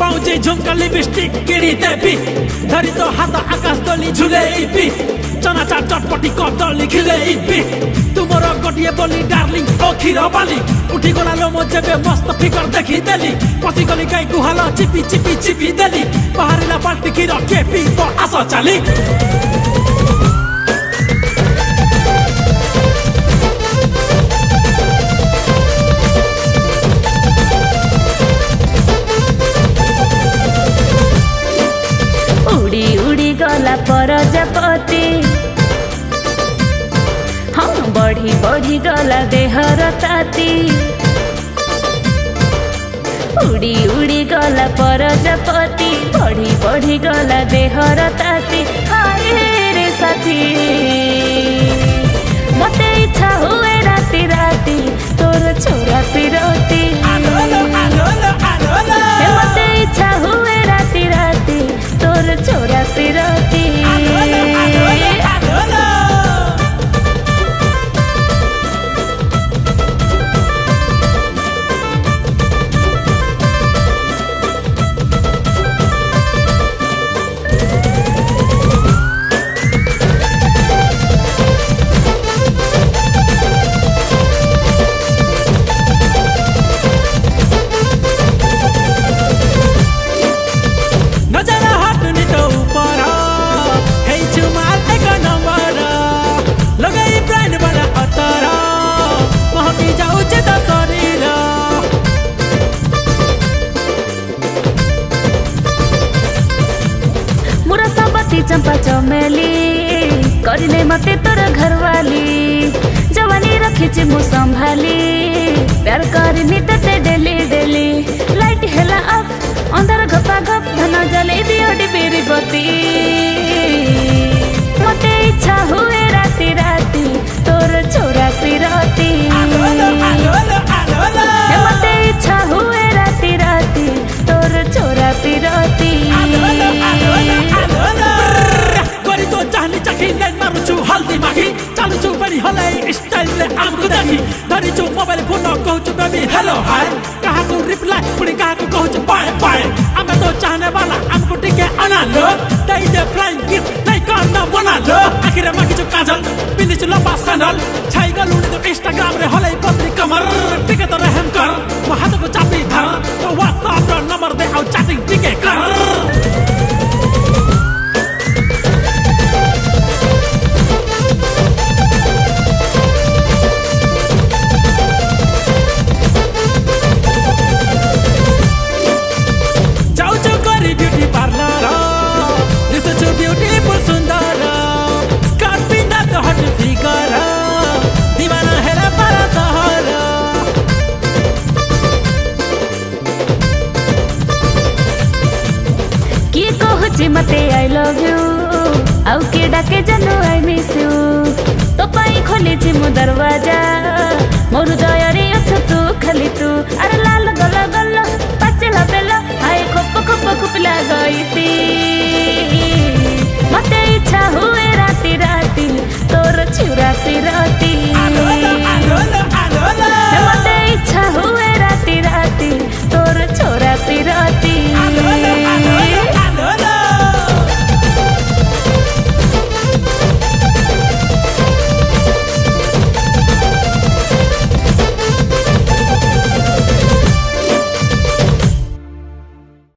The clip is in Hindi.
पाउँजे झुमका लिपस्टिक किनी देवी धरी तो हात आकाश तली झुले इपी चना चाट चटपटी कदली खिले इपी तुमर गोटिए बोली डार्लिंग ओ खीर बाली उठी गला लो मो जेबे मस्त फिगर देखी देली पसी गली गाई गुहाल चिपी चिपी चिपी देली बाहरिला बाल्टी खीर केपी तो आस चाली उड़ी उड़ी गला प्रजापति हाँ बढ़ी बढ़ी गला देहर ताती उड़ी उड़ी गला प्रजापति बढ़ी बढ़ी गला देहर ताती हाय रे साथी मते इच्छा हुए राती राती तोर छोरा पिरोती मते इच्छा हुए राती राती तोर छोरा पिरोती चंपा चमेली करिले मते तोर घरवाली जवानी रखी मु संभाली प्यार करनी तते डेली डेली लाइट हेला अफ अंधार घपा घप धन जले दियो डिबेरी बती मते इच्छा हुए राती राती तोर छोरा पिरती मते इच्छा हुए राती राती तोर छोरा पिरती हल्दी माखी चालू छु बड़ी हले स्टाइल ले आमको देखी धरी छु मोबाइल फोन कहू छु बेबी हेलो हाय कहा को रिप्लाई पुणी कहा को कहू छु बाय बाय हमें तो चाहने वाला हमको टिके अना लो दे दे फ्लाइंग किस नहीं करना बना लो आखिर माखी छु काजल पिंदी छु लंबा सैंडल छाई गलुनी तो इंस्टाग्राम रे हले पतली कमर टिके तो रहम कर वो हाथ को चापी धर तो व्हाट्सएप रो नंबर दे आउ चैटिंग टिके कर मते आई लव यू आउ के डाके जानो आई मिस यू तो पाई खोली मु दरवाजा मोर दया रे अछ तू खाली तू अरे